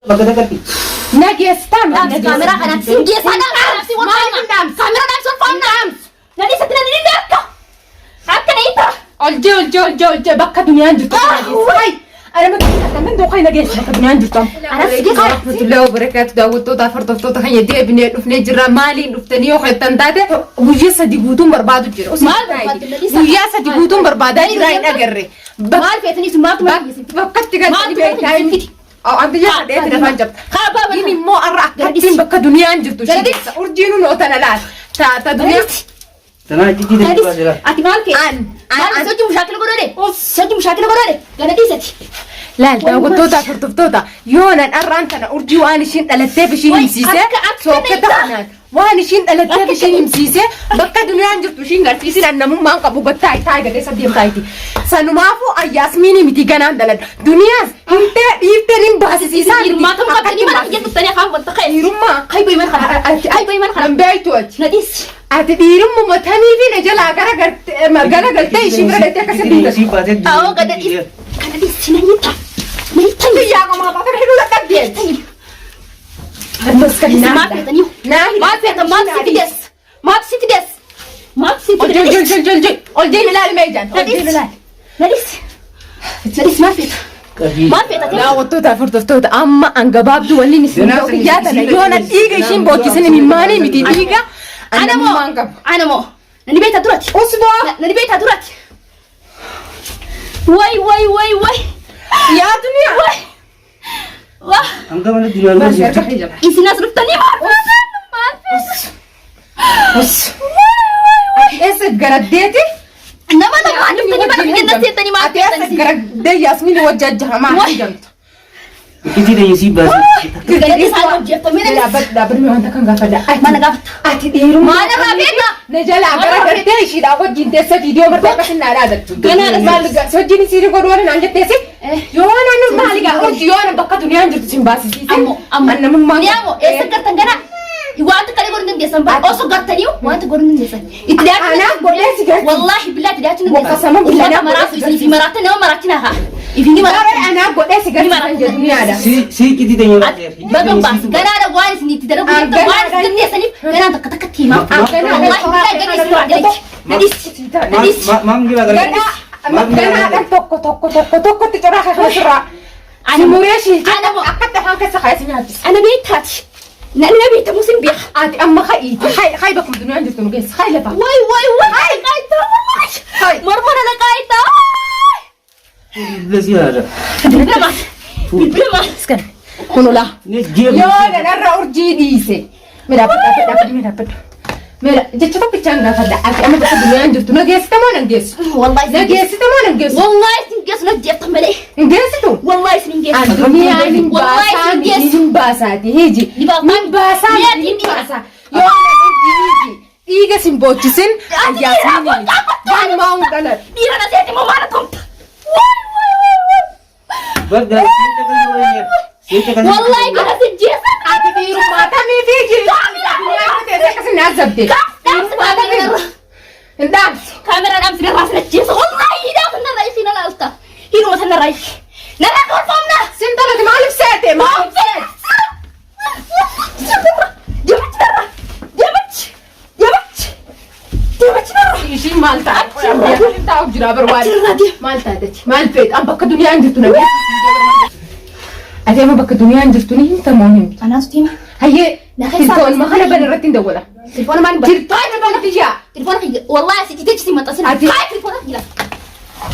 Bagada kati. Nagestam. Kamera kanan singgih sana. Kamera dan sofa nam. Nadi sa tinanini ka. Akan ita. Olje bakka dunyan juttu. Ay. Ana magkita man do kay nages bakka dunyan juttu. Ana sige ka. Rahmatullahi wa barakatuh. Dawto ta farto ta hanya de ibne dufne jira mali duftani yo khaytan dade. Wujya sadi gudum barbadu jira. Wujya sadi gudum barbada jira ina garre. Mal fetani sumat ma. Bakka tiga di baytai. أو عند جهة ده أنت فانجب. خابا يني مو أرى كتير بك دنيا أنجتو شيء. أرجينو نوتنا لا. تا دنيا. تنا كذي ده juga jelas. أتمنى كي. أنا سوتي مشاكل كورة ده. سوتي مشاكل كورة ده. كنا تيجي. لا ده وتوتا فرتوتا. يونا أرى أنت أنا أرجي وأنا شين على التاب شين مسيسة. سو كده أنا. وأنا شين على التاب شين مسيسة. بك دنيا أنجتو شين قال فيسي لأن مو ما قبوا بتاعي كده سديم تايتي. سنومافو أياسميني متيجان دلنا. دنيا أنت يفترين بحسيسة. ما تم قبلني ما تيجي تاني خام بنتقي. يرمى. هاي بيمن خلا. هاي بيمن خلا. بيتوت. نديس. أتديرم ممتني في نجلا أجرا قلت إيش يبرد تكسبين. Si patet. أو قدر إيه. قدر إيه سنيتا. نيتا. يا ما بعرف حلو لك قديش. بس كنا. ما في تانيو. ما في تانيو. ما في تدس. ما في تدس. ما في تدس. جل. أولدي ملال ميجان. أولدي ملال. نديس ما في. ما في تانيو. لا وتوتا فرتوتا أما أنجباب دولي نسمع يا ترى يونا إيجا شين بوكيسني من ماني متي إيجا. أنا مو نني بيت أدرك أصبح نني بيت أدرك واي يا دنيا واه Angka mana di luar بس sih? يرجع حجاب إيش ناس رفتني ما بس إيش جردتي أنا ما أنا رفتني ما أنا كنا سيتني ما إيش جرد ياسمين وجهها ما حجمت Kecil deh si bas. كذي سالو جبت من لا بد لا برمي وانت كان قافل ما أنا قفت أتديرو ما أنا رابطة نجلا جردتي شيء لا وجين تسا فيديو مرتبط إن هذا أنا ما سجني سيري قدوان عن جد تسي يوانا أنا ما لقى أرجع يوانا بقى دنيا عن جد تسمباسي أنا ما يامو إيش كرت عندنا وانت كاري قرن ديسان بقى أوسو قرتنيو وانت قرن ديسان أنا بقولي سجن والله بالله تدعي وقسما بالله أنا مرات في مراتنا ومراتنا ها إفني مرات أنا بقولي سجن عن جد دنيا ده Si kecil deh nyurat. بقى بس كان أنا وانس نيتي تدرب وانس دنيا سنيف كان أنا تكتك تيما والله بالله جالس نديس Mam juga kan? أنا توكو تجرح خسرة أنا مريشي أنا مو أكتر حاجة سخيسي نادي أنا بيت هاتي أنا بيت مسلم بيح عادي أما خاي بكم دنيا عندك تنقيس خاي لبا واي قايدة والله مرمر أنا قايدة Belas ya ada. بالبلما اسكن كنو لا Ini game. يونا نرى أرجي ديسي ميرا جتشو بيتشان غافدا أما بكم دنيا عندك تنقيس تمام نقيس والله نقيس تمام نقيس والله سنقيس نجيب تملي نقيس تو والله سنقيس الدنيا والله سنقيس باساتي هيجي من باساتي يونا أرجي إيجا سيمبوتشسن أجاسميني جان ما ونقلت ديرا نسيتي ماما نتومت Bagus. Kita kan luarnya. Kita kan. والله كنا سنجيس أتديرو ما تمي فيجي الدنيا تسكت سنازبتي ندابس كاميرا نام في راس نجيس والله إذا كنا رايحين الألتا هيرو مثلا رايح نلا نقول فمنا سنتنا ما لبساتي ما شيء مالتا تاو جرابر واري مالتا دتي مال بيت أم بك الدنيا عندك تنبي أتى ما بك الدنيا عندك تني أنت مهم أنا ستيما هي تلفون ما خلنا بنرتين دولا تلفون ما نبغى تلفون ما تيجي تلفونك والله ستي تجي ما تصير هاي تلفونك يلا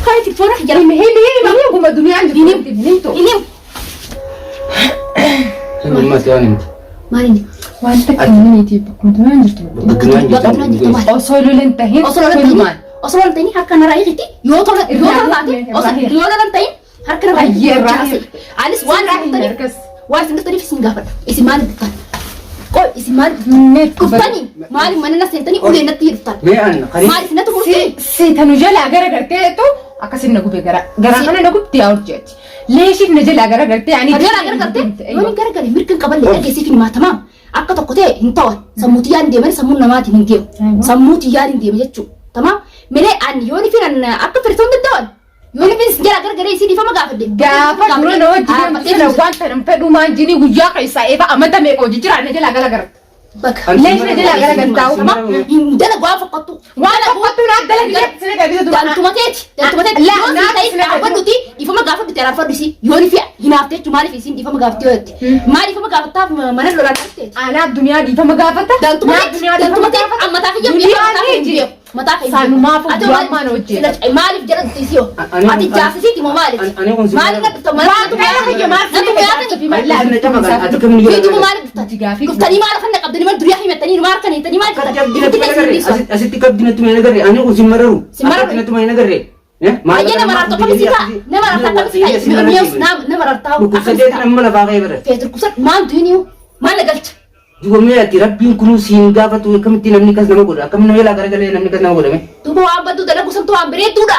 هاي تلفونك يلا هي ما يقوم الدنيا عندك نمتو ينام Mas Yohanes. مالني وأنت كميني تيبك الدنيا عندك أصولو لنتهين أصلا لنتهين هكذا رايحتي يوتولا لاتي أصلا يوتولا لنتهين هكذا رايحتي أليس وارس نستني في سنغافورة إسي مالي بطل قول إسي مالي كفتاني مالي ما أنا سنتني أولي نتير بطل Mean. مالي سنتو مرتين سيتانو جلا أجرا قرتيتو أكاسين نقول بجرا أنا نقول تياورجت ليش نجلا أجرا قرتي يعني أجرا قرتي ماني قرا مركن قبل لي أجي سيفي ما تمام akka tokkote hintawa sammuuti yaadin deemani sammuun namaati hin deemu sammuuti yaadin deema jechuudha tamam milee ani yooni filan akka firtoon daddawan Yoo nifis jala gargaree isii dhiifama gaafadde. Gaafa dura na wajjin sana wanta nam fedhu maan jini guyyaa keessaa eeba amata meeqa hojii jira na jala gara gara. Bakka. Leesne jala gara gara taa'u. Dala waan fakkattu. Waan fakkattu na dala gidee sine gadi tu. Daltuma keeti. Daltuma keeti. Yoo si ta'e dhaabbaduuti dhiifama gaafaddu ta'e arfaddu isii. Yoo nifi hinaafte jechuun maaliif isiin dhiifama gaafatti yoo jette. Maaliif dhiifama gaafattaaf mana lolaan ta'e. Anaaf duniyaa dhiifama gaafata. Daltuma keeti. Ammataa fi jabbii ammataa fi jabbii. Mataa fi sanumaaf waan hojjeta. Maaliif jala dhufti yoo. Ati jaasisiiti moo maaliif? Maaliif na dhufta mana dhuftanii maal kan qabdanii maal duriyaa himatanii maal kan himatanii maal asitti qabdinatu mana garee ani usin mararu qabdinatu mana garee ayyana mararto qabisita na mararta qabisita miyos na mararta kusadeet namma lafaa qe'ee bara feetur kusat maal tuyniu maal galcha Dugomee ati rabbiin kun siin gaafatu akkamitti namni kas nama godha akkamitti nama yaalaa garagalee namni kas nama godhame duuba waan baddu dalagu santu waan bireettuudha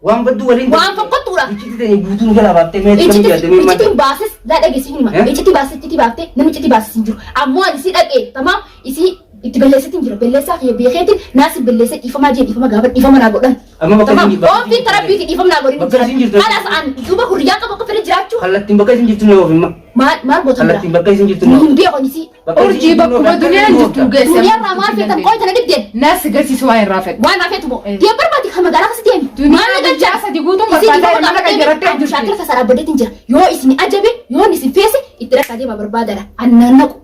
waan baddu waliin waan fakkattuudha iccitii ta'e guutuun jala baaftee meetii kan yaadamee maal iccitiin baases daa dhageessi hima iccitii baaftee namni iccitii baases hin jiru ammoo ani si dhaqee tamaam isii itti belleessitiin jira belleessaa fi beekeetiin naasi belleessee dhiifamaa jee dhiifama gaafa dhiifama naa godhan amma bakka tamaam isin jirtu oomfiin tarabbiiti dhiifama naa godhin alas an duuba hurriyaa qaba akka fedhe jiraachuu kallattiin bakka isin jirtu nama ofimma maal gootu kallattiin bakka isin jirtu hin nama beekon isii urjii bakkuma duniyaan jirtu geesse. duniyaa irraa maal feetan qoy tana dhibdeen Nas garsiisu waan irraa fedhu. waan hafeetu moo deem barbaadi kan magaalaa kasi deemi Duniyaa gajjaa sadi guutuun barbaadaa nama kan jiraatee jirti. shaakira kasaraa badeetiin jira yoo isin ajabe yoo isin feese itti rakkaa deema barbaadara annan naqu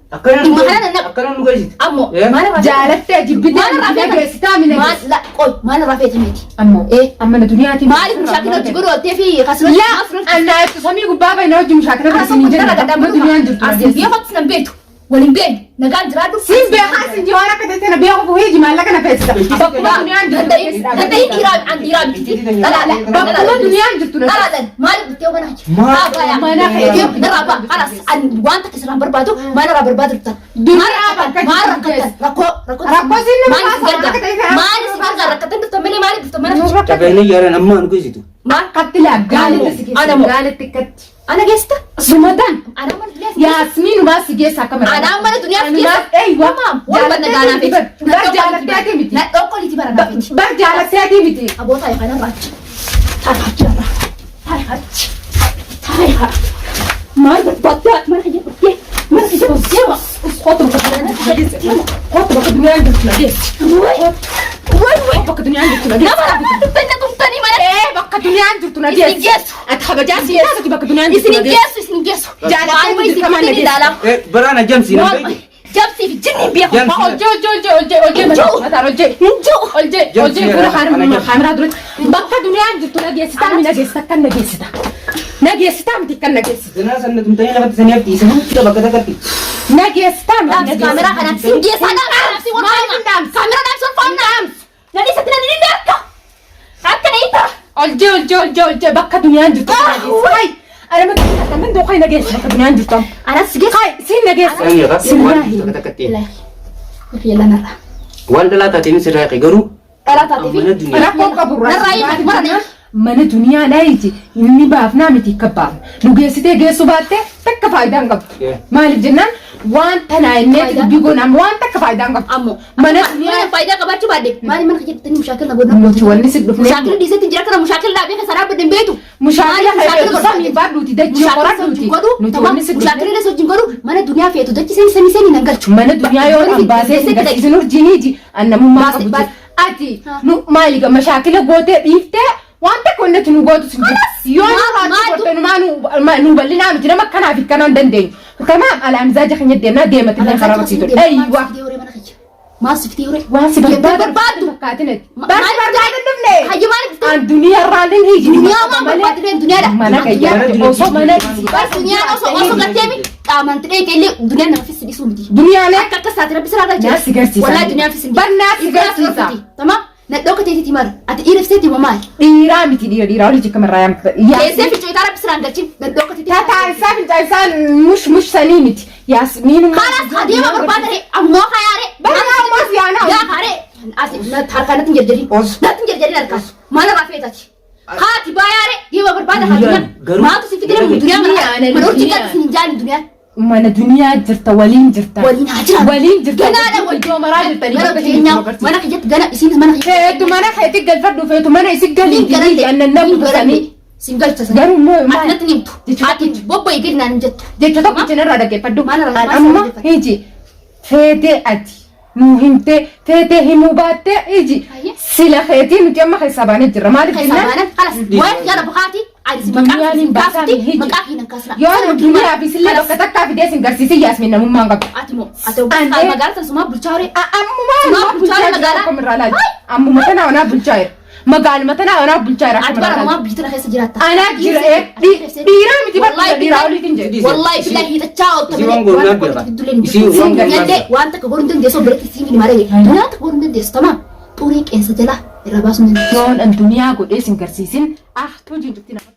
dhimma kana nan naqu akkana nu geessiti ammoo maal irraa Jaalattee jibbitee geessitaa mina geessi. qoy maal irraa feete miti Ammoo amma duniyaatiin. maaliif shaakira hojii godhu ooltee fi kasumas La annaa itti samii gubbaa baina wajjin shaakira garsiisanii jira. Duniyaan jirtu. biyya faktis nan beetu waliin beeku nagaan jiraadhu Siin beekaa siin jiwaan akka ta'e na beeku fuhee jimaalla kana feesisa. Bakkuma duniyaan jirtu. danda'in dhiiraa bititi Bakkuma duniyaan jirtu. dhalaadhaan maaliif bittee mana Mana fe'ee. Daraba, alas, wanta kesalahan berbatu, mana ra berbatu tan. Dunia bakka Rakko Rakkoo siin nama Maal baasa gargar, akka ta'e kana. maal si gargar rakkatan dhufta malee maaliif dhufta mana? Qabeenyi yaaran amma nu geessitu Maal? Qattila gaalitti si Ana geessa. moo? Gaalitti katti. Ana geesta? Sumatan. Ana mana dunia. Yaasmiin baas si geessa akka malee. Ana mana dunia Anumaas eeywa. Wal banna gaanaa fi. Bar jaalattee ati miti. Na dhokko liti barana fi. Bar jaalattee ati miti. Aboota ya kana raachi. Tarachi ra. Tarachi. Tarachi. Maal barbaaddaa mana kiyya bakkee. Mana kiyya bakkee ma. Qotu bakka duniyaan jirtu. Qotu bakka duniyaan jirtu na geessa. Wai Bakka duniyaan jirtu na geessa. nama rafa dhuftan dhumtanii mana. Bakka duniyaan jirtu na Isin geessa. geessu. Ati habajaa si geessa bakka duniyaan jirtu na Isin geessa. geessu isin geessu. Jaalattee Waan miti isin kamaan fitini dhageessa. ilaala. baraana jamsi na beeku Jabsi fi jinni beeku. Jamsi. Oljee mataan oljee. Oljee kuna kameraa duratti. Bakka duniyaan jirtu na geessitaa mi na geessita kan na geessita. Na geessitaa miti kan na geessita. ganaa sanna tumtanii lafatti sanii hafti isa hunda bakka takkatti Na geessitaa miti na Dhaamsi geessita. kaameraa kanaan sin geessaa dhaamsi Maaliif hin dhaamsi? Kaameraa dhaamsi ol faana dhaamsi. Nani isatti nani ni beeka. Akka na ita. Oljee bakka duniyaan jirtu na geessita. Hai! Ana mati kan man doqay na geessita bakka duniyaan jirtu. Anas si geessa. Hai! Siin na geessita. sanii yaqa waan Sirraahi. bakka takkatti Ilaahi. Yalla narra. waan dhalaa taateen sirraa yaqe garuu Dhalaa taatee fi. mana duniyaa Rakkoo qabu Narraa himmati marani. mana duniyaa dhaayiti inni baafnaa miti kabbaafna nu geessitee geessu baatte takka faayidaa hin qabdu maaliif jennaan waan tanaa innee dubbii goonaan waan takka faayidaa hin qabdu Ammoo. mana Mana duniyaa faayidaa qabaachuu baadde. Maali mana kajjattanii mushaakil na godhan. nuti wanni si dhufne Mushaakil dhiisetti jira kana mushaakil dhaabee kan saraa badden beetu. mushaakila fayyadu samii baadhuuti dachii qoradhuuti nuti wanni si dhufne Mushaakil dhiisee wajjin godhu mana duniyaa feetu dachi seenii nan galchu. mana duniyaa yoo an baasee si gadhiisin urjiiniiti annamummaa qabuti ati nu maali ga mashaakila gootee dhiiftee waan takka wanni nu gootu sin jiru yoo nu raachuu gootee nu bal'inaa miti nama kanaaf ikkanaa hin dandeenyu tamaam alaamizaa jakhanya deemnaa deemati illee karaa barsiitu eeywa Maal siftee ure? waan si barbaadu barbaadu. fakkaatinati Maal barbaadu dhufne Hayya maal iftee? an duniyaa irraalleen hiiji Duniyaa maa barbaadu dheen duniyaadha. mana qayyaa osoo mana Bas duniyaan osoo gatteemi qaamaan tidhee illee duniyaan nama fisi dhisuu miti. duniyaalee Akka akka saati rabbi siraa galchee. Naas si garsiisa. Walaa duniyaan fisi. Barnaas si garsiisa. Tama na dhooka teetiti mara. Ati dhiira fiseeti moo maali? dhiiraa miti dhiiraa olii jikka marraa Keessee fi cooyitaa rabbi siraan galchiin na dhooka teetiti. Tata isaa fincaa isaa mush sanii miti yaasmiin Kanas adeema barbaadare ammoo kayaare. Barnaa ammoo siyaanaa. Yaa kaare. Asi harkaa natti hin jarjarin. Os. Natti hin jarjarin harkaa. Maal irraa feetati? Haati baayaare deema barbaada haa Duniyaan duniyaan. garuu- Maatu si fidee duniyaa mana. Duniyaan, Mana hojii duniyaan. gadi sin jaani duniyaan. mana duniyaa jirta waliin jirta waliin haa jiran waliin jirta ganaadha iddoo maraa jirtanii mana bakka keenya itti mana kiyyatti gana isiinis mana feetu mana keetti galfadhu feetu mana isi galii annanna buusanii singalcha garuu immoo atinatti nimtu ati bobbo'i gadi naan jettu jecha tokko isinirraa dhaggeeffadhu Maal amma hiji feetee ati nuu himtee feetee himuu baattee hiji sila feetii nuti amma keessaa baanee jirra maaliif jennaan Kesabaanan alas waan yaada bukaati adisi maqaa hinan kasra yoo duniyaa fi sillee bakka takkaa fidee sin garsiisee yaasmin namummaan qabu ati moo ati magaalaa tan sumaa bulchaare ammuma bulchaa magaalaa kamirraa laali ammuma tanaa onaa bulchaa jira magaaluma tanaa onaa bulchaa jira ati bara namaa biitana keessa jiraatta anaa jira dhiiraa miti bakka dhiiraa oliitiin jedhu wallahi billahi hidachaa Isi waan goonaa jira. Isi waan goonaa jira. waan takka goon dandeessu biratti siin maree waan takka goon dandeessu tamaa xurii qeensa jala irra baasuun dandeessu yoon duniyaa godhee sin garsiisin tuu jirti nama